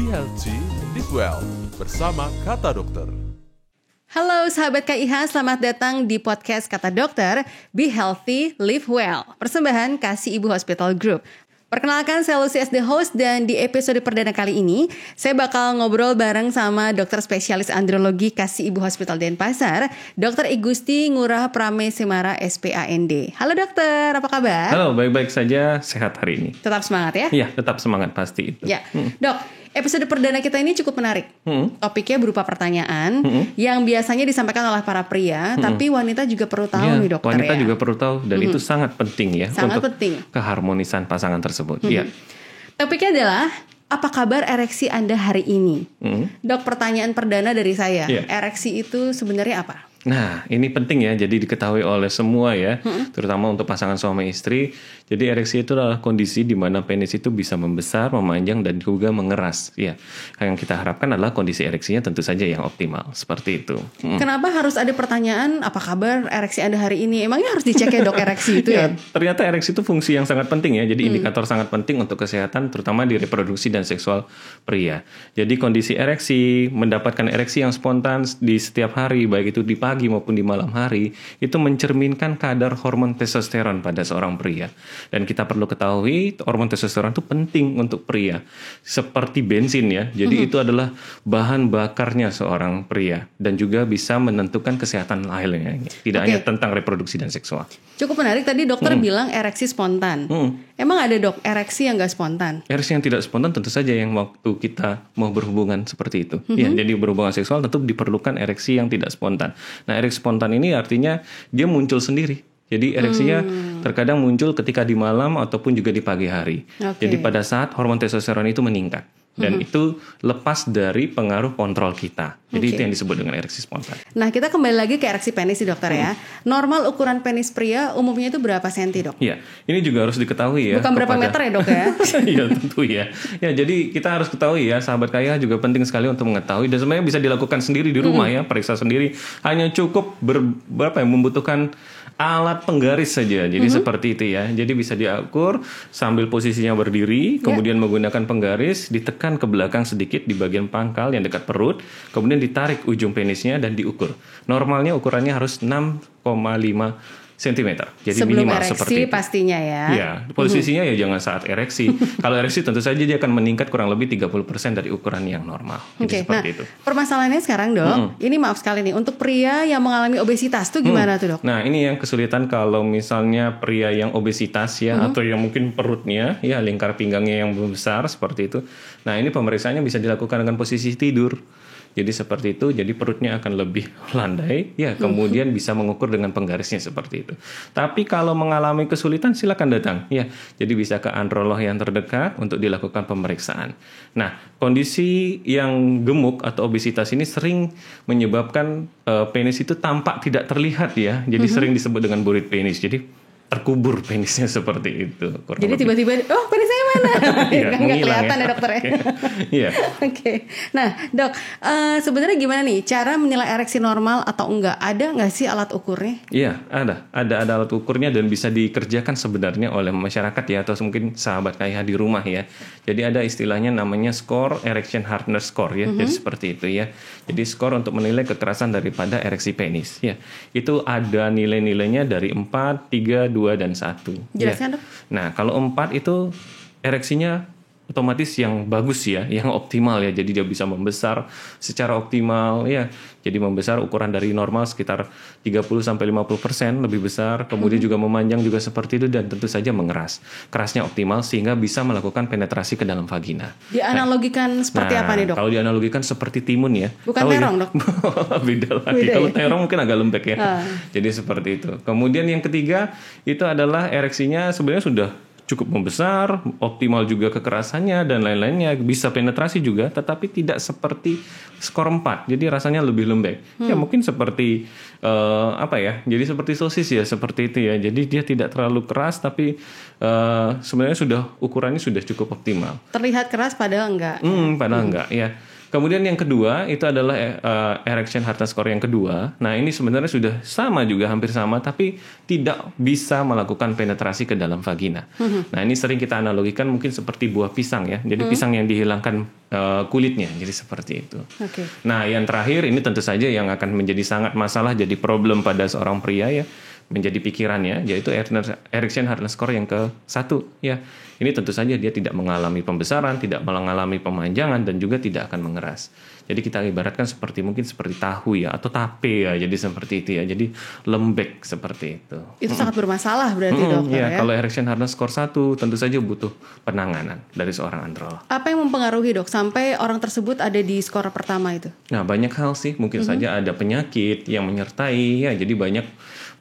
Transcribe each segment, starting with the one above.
Be Healthy, Live Well bersama Kata Dokter. Halo sahabat KIH, selamat datang di podcast Kata Dokter, Be Healthy, Live Well. Persembahan Kasih Ibu Hospital Group. Perkenalkan, saya Lucy as the host, dan di episode perdana kali ini saya bakal ngobrol bareng sama dokter spesialis andrologi Kasih Ibu Hospital Denpasar, Dr. Igusti Ngurah Pramesemara SPAND. Halo dokter, apa kabar? Halo, baik-baik saja, sehat hari ini. Tetap semangat ya? Iya, tetap semangat pasti itu. Ya, dok, episode perdana kita ini cukup menarik. Topiknya berupa pertanyaan yang biasanya disampaikan oleh para pria, tapi wanita juga perlu tahu nih dokter. Wanita juga perlu tahu, dan itu sangat penting ya, sangat untuk penting. Keharmonisan pasangan tersebut. Iya. Topiknya adalah, apa kabar ereksi Anda hari ini? Dok, pertanyaan perdana dari saya. Ereksi itu sebenarnya apa? Nah, ini penting ya, jadi diketahui oleh semua ya, terutama untuk pasangan suami istri. Jadi ereksi itu adalah kondisi di mana penis itu bisa membesar, memanjang, dan juga mengeras. Ya, yang kita harapkan adalah kondisi ereksinya tentu saja yang optimal, seperti itu. Kenapa harus ada pertanyaan, apa kabar ereksi Anda hari ini? Emangnya harus dicek ya dok ereksi itu ya? Ternyata ereksi itu fungsi yang sangat penting ya, jadi indikator sangat penting untuk kesehatan, terutama di reproduksi dan seksual pria. Jadi kondisi ereksi, mendapatkan ereksi yang spontan di setiap hari, baik itu di pagi maupun di malam hari, itu mencerminkan kadar hormon testosteron pada seorang pria. Dan kita perlu ketahui hormon testosteron itu penting untuk pria, seperti bensin ya. Jadi itu adalah bahan bakarnya seorang pria dan juga bisa menentukan kesehatan lainnya. Tidak hanya tentang reproduksi dan seksual. Cukup menarik tadi dokter bilang ereksi spontan. Emang ada dok ereksi yang nggak spontan? Ereksi yang tidak spontan tentu saja yang waktu kita mau berhubungan seperti itu. Ya, jadi berhubungan seksual tentu diperlukan ereksi yang tidak spontan. Nah, ereksi spontan ini artinya dia muncul sendiri. Jadi ereksinya terkadang muncul ketika di malam ataupun juga di pagi hari. Jadi pada saat hormon testosteron itu meningkat. Dan itu lepas dari pengaruh kontrol kita. Jadi itu yang disebut dengan ereksi spontan. Nah, kita kembali lagi ke ereksi penis sih dokter ya. Normal ukuran penis pria umumnya itu berapa senti dok? Iya, ini juga harus diketahui ya. Bukan berapa meter ya dok ya? Iya tentu ya. Ya jadi kita harus ketahui ya, sahabat kaya juga penting sekali untuk mengetahui. Dan sebenarnya bisa dilakukan sendiri di rumah ya, periksa sendiri. Hanya cukup membutuhkan alat penggaris saja. Jadi seperti itu ya. Jadi bisa diukur sambil posisinya berdiri, kemudian menggunakan penggaris, ditekan ke belakang sedikit di bagian pangkal yang dekat perut, kemudian ditarik ujung penisnya dan diukur. Normalnya ukurannya harus 6,5 cm. Jadi sebelum minimal ereksi seperti itu. Pastinya ya. Ya, posisinya ya jangan saat ereksi. Kalau ereksi tentu saja dia akan meningkat kurang lebih 30% dari ukuran yang normal. Jadi seperti itu. Permasalahannya sekarang dok, ini maaf sekali nih, untuk pria yang mengalami obesitas tuh gimana tuh dok? Nah, ini yang kesulitan kalau misalnya pria yang obesitas ya, atau yang mungkin perutnya ya, lingkar pinggangnya yang besar seperti itu. Nah, ini pemeriksaannya bisa dilakukan dengan posisi tidur. Jadi seperti itu, jadi perutnya akan lebih landai, ya kemudian bisa mengukur dengan penggarisnya seperti itu. Tapi kalau mengalami kesulitan silakan datang, ya. Jadi bisa ke androlog yang terdekat untuk dilakukan pemeriksaan. Nah, kondisi yang gemuk atau obesitas ini sering menyebabkan penis itu tampak tidak terlihat ya. Jadi sering disebut dengan burit penis. Jadi terkubur penisnya seperti itu. Jadi tiba-tiba, oh penis saya mana? Nggak kelihatan ya dokter ya. Iya. Oke. Nah dok, sebenarnya gimana nih cara menilai ereksi normal atau enggak? Ada nggak sih alat ukurnya? Iya, ada alat ukurnya dan bisa dikerjakan sebenarnya oleh masyarakat ya, atau mungkin sahabat KIH di rumah ya. Jadi ada istilahnya namanya skor erection hardness score ya. Jadi seperti itu ya. Jadi skor untuk menilai kekerasan daripada ereksi penis ya. Itu ada nilai-nilainya dari 4, 3, 2, dan 1. Jelaskan dok. Nah, kalau 4 itu ereksinya otomatis yang bagus ya, yang optimal ya. Jadi dia bisa membesar secara optimal ya. Jadi membesar ukuran dari normal sekitar 30-50% lebih besar. Kemudian juga memanjang juga seperti itu, dan tentu saja mengeras. Kerasnya optimal sehingga bisa melakukan penetrasi ke dalam vagina. Dianalogikan seperti apa nih dok? Kalau dianalogikan seperti timun ya. Bukan terong dok? Beda lagi. Kalau terong mungkin agak lembek ya. Jadi seperti itu. Kemudian yang ketiga itu adalah ereksinya sebenarnya sudah cukup membesar, optimal juga kekerasannya dan lain-lainnya, bisa penetrasi juga, tetapi tidak seperti skor 4. Jadi rasanya lebih lembek. Ya mungkin seperti jadi seperti sosis ya, seperti itu ya. Jadi dia tidak terlalu keras, tapi sebenarnya ukurannya sudah cukup optimal. Terlihat keras padahal enggak. Padahal enggak ya. Kemudian yang kedua itu adalah erection hardness score yang kedua. Nah ini sebenarnya sudah sama juga, hampir sama, tapi tidak bisa melakukan penetrasi ke dalam vagina. Nah ini sering kita analogikan mungkin seperti buah pisang ya. Jadi pisang yang dihilangkan kulitnya, jadi seperti itu. Oke. Nah yang terakhir ini tentu saja yang akan menjadi sangat masalah, jadi problem pada seorang pria ya, menjadi pikirannya, yaitu erection hardness score yang ke-1 ya. Ini tentu saja dia tidak mengalami pembesaran, tidak mengalami pemanjangan, dan juga tidak akan mengeras. Jadi kita ibaratkan mungkin seperti tahu ya, atau tape ya, jadi seperti itu ya. Jadi lembek seperti itu. Itu sangat bermasalah berarti dokter ya. Kalau erection hardness score 1 tentu saja butuh penanganan dari seorang androlog. Apa yang mempengaruhi dok sampai orang tersebut ada di skor pertama itu? Nah banyak hal sih, mungkin saja ada penyakit yang menyertai ya. Jadi banyak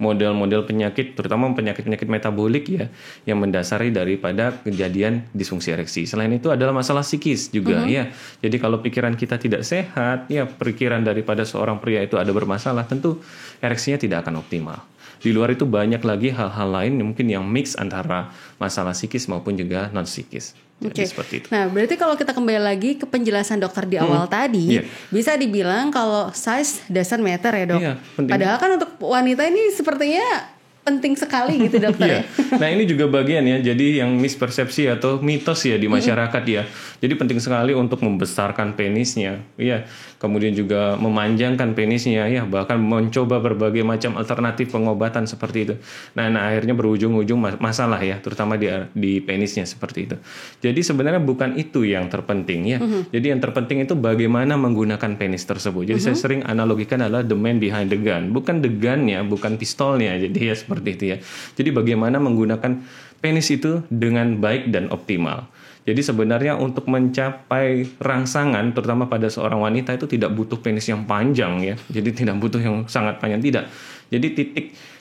model-model penyakit, terutama penyakit-penyakit metabolik ya, yang mendasari daripada kejadian disfungsi ereksi. Selain itu adalah masalah psikis juga ya. Jadi kalau pikiran kita tidak sehat, ya pikiran daripada seorang pria itu ada bermasalah, tentu ereksinya tidak akan optimal. Di luar itu banyak lagi hal-hal lain yang mungkin yang mix antara masalah psikis maupun juga non psikis. Jadi seperti itu. Nah, berarti kalau kita kembali lagi ke penjelasan dokter di awal tadi, bisa dibilang kalau size doesn't matter ya dok. Padahal kan untuk wanita ini sepertinya penting sekali gitu dokter ya. Nah ini juga bagian ya, jadi yang mispersepsi atau mitos ya di masyarakat ya. Jadi penting sekali untuk membesarkan penisnya, ya. Kemudian juga memanjangkan penisnya, ya. Bahkan mencoba berbagai macam alternatif pengobatan seperti itu. Nah akhirnya berujung-ujung masalah ya, terutama di penisnya seperti itu. Jadi sebenarnya bukan itu yang terpenting ya. Jadi yang terpenting itu bagaimana menggunakan penis tersebut. Jadi saya sering analogikan adalah the man behind the gun, bukan the gun-nya, bukan pistolnya. Jadi ya seperti itu ya. Jadi bagaimana menggunakan penis itu dengan baik dan optimal. Jadi sebenarnya untuk mencapai rangsangan, terutama pada seorang wanita itu tidak butuh penis yang panjang ya. Jadi tidak butuh yang sangat panjang, tidak. Jadi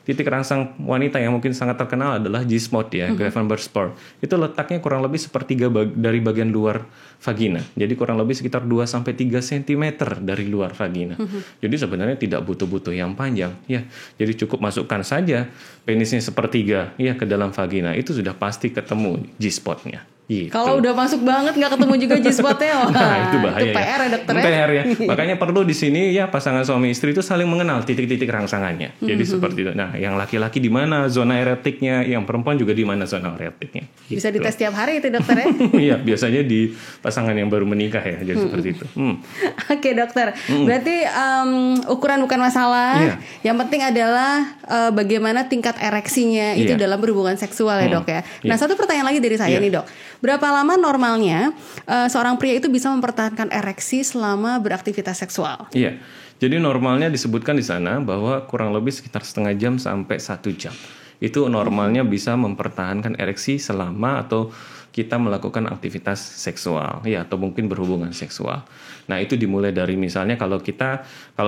titik rangsang wanita yang mungkin sangat terkenal adalah G-spot ya, Gravenberg spot. Itu letaknya kurang lebih sepertiga dari bagian luar vagina. Jadi kurang lebih sekitar 2-3 cm dari luar vagina. Jadi sebenarnya tidak butuh yang panjang ya. Jadi cukup masukkan saja penisnya sepertiga ya ke dalam vagina. Itu sudah pasti ketemu G-spotnya. Gitu. Kalau udah masuk banget nggak ketemu juga G-spotnya, nah, itu bahaya. Itu PR ya dokter ya. PR ya. Makanya perlu di sini ya pasangan suami istri itu saling mengenal titik-titik rangsangannya. Jadi seperti itu. Nah, yang laki-laki di mana zona erotiknya, yang perempuan juga di mana zona erotiknya. Gitu. Bisa dites tiap hari itu dokter ya. Iya, biasanya di pasangan yang baru menikah ya, jadi seperti itu. Oke dokter. Berarti ukuran bukan masalah. Yang penting adalah bagaimana tingkat ereksinya itu dalam berhubungan seksual ya dok ya. Nah satu pertanyaan lagi dari saya nih dok. Berapa lama normalnya seorang pria itu bisa mempertahankan ereksi selama beraktivitas seksual? Iya, jadi normalnya disebutkan di sana bahwa kurang lebih sekitar setengah jam sampai 1 jam. Itu normalnya bisa mempertahankan ereksi selama atau kita melakukan aktivitas seksual ya, atau mungkin berhubungan seksual. Nah itu dimulai dari misalnya kalau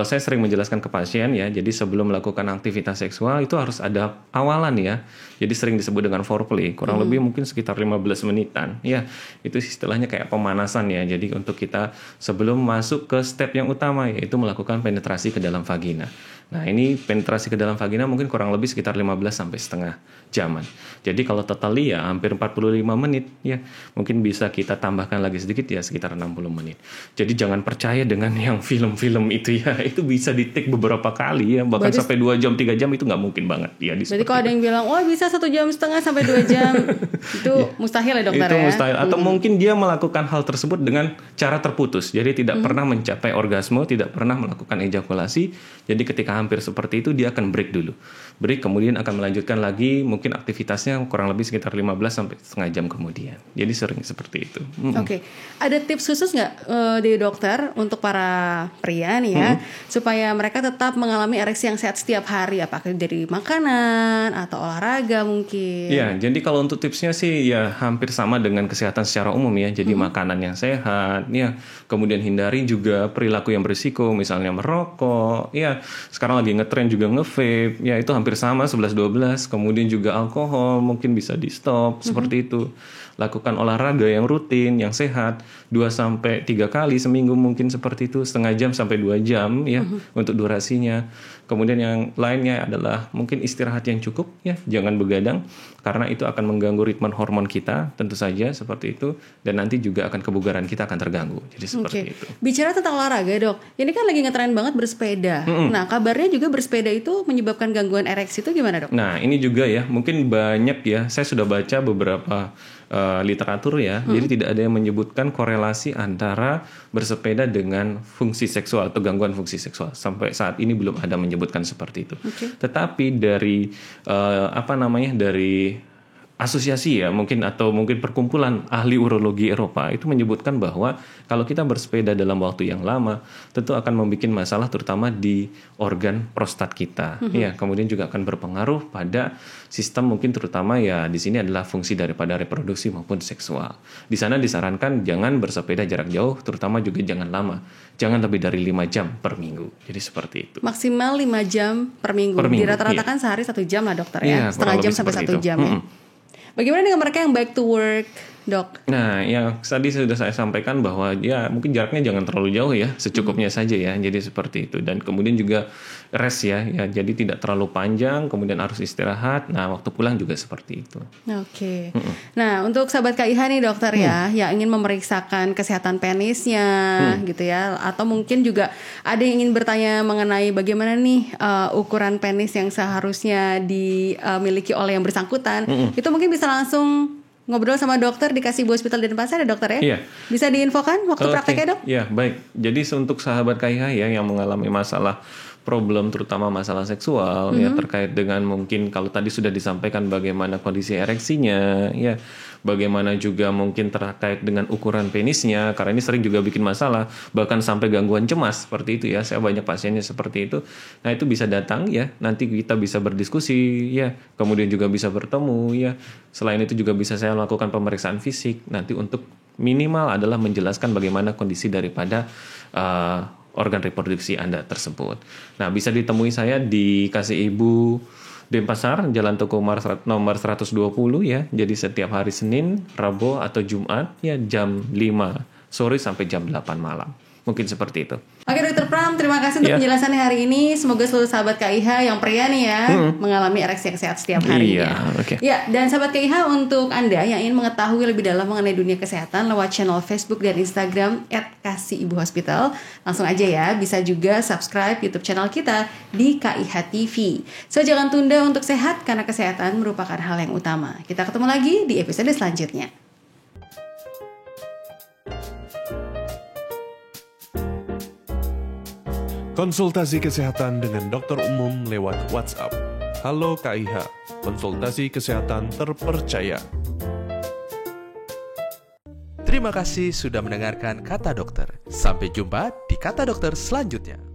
saya sering menjelaskan ke pasien ya, jadi sebelum melakukan aktivitas seksual itu harus ada awalan ya. Jadi sering disebut dengan foreplay, kurang lebih mungkin sekitar 15 menitan ya. Itu istilahnya kayak pemanasan ya. Jadi untuk kita sebelum masuk ke step yang utama, yaitu melakukan penetrasi ke dalam vagina. Nah ini penetrasi ke dalam vagina mungkin kurang lebih sekitar 15 sampai setengah jaman. Jadi kalau total ya hampir 45 menit ya. Mungkin bisa kita tambahkan lagi sedikit ya sekitar 60 menit. Jadi jangan percaya dengan yang film-film itu ya. Itu bisa di-take beberapa kali ya. Bahkan sampai 2 jam, 3 jam itu nggak mungkin banget ya. Berarti kalau ada yang bilang, wah bisa 1,5 jam sampai 2 jam. Itu mustahil ya dokter itu ya? Itu mustahil. Atau mungkin dia melakukan hal tersebut dengan cara terputus. Jadi tidak pernah mencapai orgasme, tidak pernah melakukan ejakulasi. Jadi ketika hampir seperti itu dia akan break dulu. Break kemudian akan melanjutkan lagi mungkin aktivitasnya kurang lebih sekitar 15 sampai setengah jam kemudian. Jadi sering seperti itu. Oke. Ada tips khusus nggak dari dokter untuk para pria nih ya supaya mereka tetap mengalami ereksi yang sehat setiap hari, apakah dari makanan atau olahraga mungkin? Ya, jadi kalau untuk tipsnya sih ya hampir sama dengan kesehatan secara umum ya. Jadi makanan yang sehat ya, kemudian hindari juga perilaku yang berisiko, misalnya merokok ya. Sekarang lagi ngetren juga nge-vape ya, itu hampir sama 11-12. Kemudian juga alkohol mungkin bisa di stop seperti itu. Lakukan olahraga yang rutin, yang sehat 2-3 kali seminggu mungkin seperti itu, setengah jam sampai 2 jam ya untuk durasinya. Kemudian yang lainnya adalah mungkin istirahat yang cukup ya, jangan begadang karena itu akan mengganggu ritme hormon kita, tentu saja seperti itu, dan nanti juga akan kebugaran kita akan terganggu. Jadi seperti itu. Bicara tentang olahraga, Dok. Ini kan lagi ngetren banget bersepeda. Nah, kabarnya juga bersepeda itu menyebabkan gangguan ereksi, itu gimana, Dok? Nah, ini juga ya, mungkin banyak ya, saya sudah baca beberapa literatur ya, jadi tidak ada yang menyebutkan korelasi antara bersepeda dengan fungsi seksual atau gangguan fungsi seksual. Sampai saat ini belum ada menyebutkan seperti itu. Tetapi dari dari asosiasi ya mungkin perkumpulan ahli urologi Eropa itu menyebutkan bahwa kalau kita bersepeda dalam waktu yang lama tentu akan membuat masalah terutama di organ prostat kita. Ya, kemudian juga akan berpengaruh pada sistem mungkin terutama ya di sini adalah fungsi daripada reproduksi maupun seksual. Di sana disarankan jangan bersepeda jarak jauh, terutama juga jangan lama. Jangan lebih dari 5 jam per minggu. Jadi seperti itu. Maksimal 5 jam per minggu. Di rata-rata kan sehari 1 jam lah dokter ya. Setengah jam sampai 1 jam ya. Bagaimana dengan mereka yang back to work, Dok? Nah, yang tadi sudah saya sampaikan bahwa ya mungkin jaraknya jangan terlalu jauh ya, secukupnya saja ya. Jadi seperti itu. Dan kemudian juga rest ya, jadi tidak terlalu panjang, kemudian harus istirahat. Nah, waktu pulang juga seperti itu. Oke. Nah, untuk sahabat KIH nih dokter ya, yang ingin memeriksakan kesehatan penisnya gitu ya, atau mungkin juga ada yang ingin bertanya mengenai bagaimana nih ukuran penis yang seharusnya dimiliki oleh yang bersangkutan, itu mungkin bisa langsung ngobrol sama dokter di Kasih Ibu Hospital Denpasar ya dokter ya? Iya. Bisa diinfokan waktu prakteknya, Dok? Iya, baik. Jadi untuk sahabat KIH ya yang mengalami masalah problem terutama masalah seksual ya terkait dengan mungkin kalau tadi sudah disampaikan bagaimana kondisi ereksinya ya, bagaimana juga mungkin terkait dengan ukuran penisnya karena ini sering juga bikin masalah bahkan sampai gangguan cemas seperti itu ya. Saya banyak pasiennya seperti itu. Nah, itu bisa datang ya. Nanti kita bisa berdiskusi ya, kemudian juga bisa bertemu ya. Selain itu juga bisa saya lakukan pemeriksaan fisik nanti untuk minimal adalah menjelaskan bagaimana kondisi daripada organ reproduksi Anda tersebut. Nah, bisa ditemui saya di Kasih Ibu Denpasar, Jalan Tuku nomor 120 ya. Jadi setiap hari Senin, Rabu atau Jumat ya jam 5 sore sampai jam 8 malam. Mungkin seperti itu. Oke Dr. Pram, terima kasih untuk penjelasannya hari ini. Semoga seluruh sahabat KIH yang pria nih ya mengalami ereksi yang sehat setiap harinya. Ya, dan sahabat KIH, untuk Anda yang ingin mengetahui lebih dalam mengenai dunia kesehatan lewat channel Facebook dan Instagram @kasihIbuHospital, langsung aja ya, bisa juga subscribe YouTube channel kita di KIH TV. So, jangan tunda untuk sehat karena kesehatan merupakan hal yang utama. Kita ketemu lagi di episode selanjutnya. Konsultasi kesehatan dengan dokter umum lewat WhatsApp. Halo KIH, konsultasi kesehatan terpercaya. Terima kasih sudah mendengarkan Kata Dokter. Sampai jumpa di Kata Dokter selanjutnya.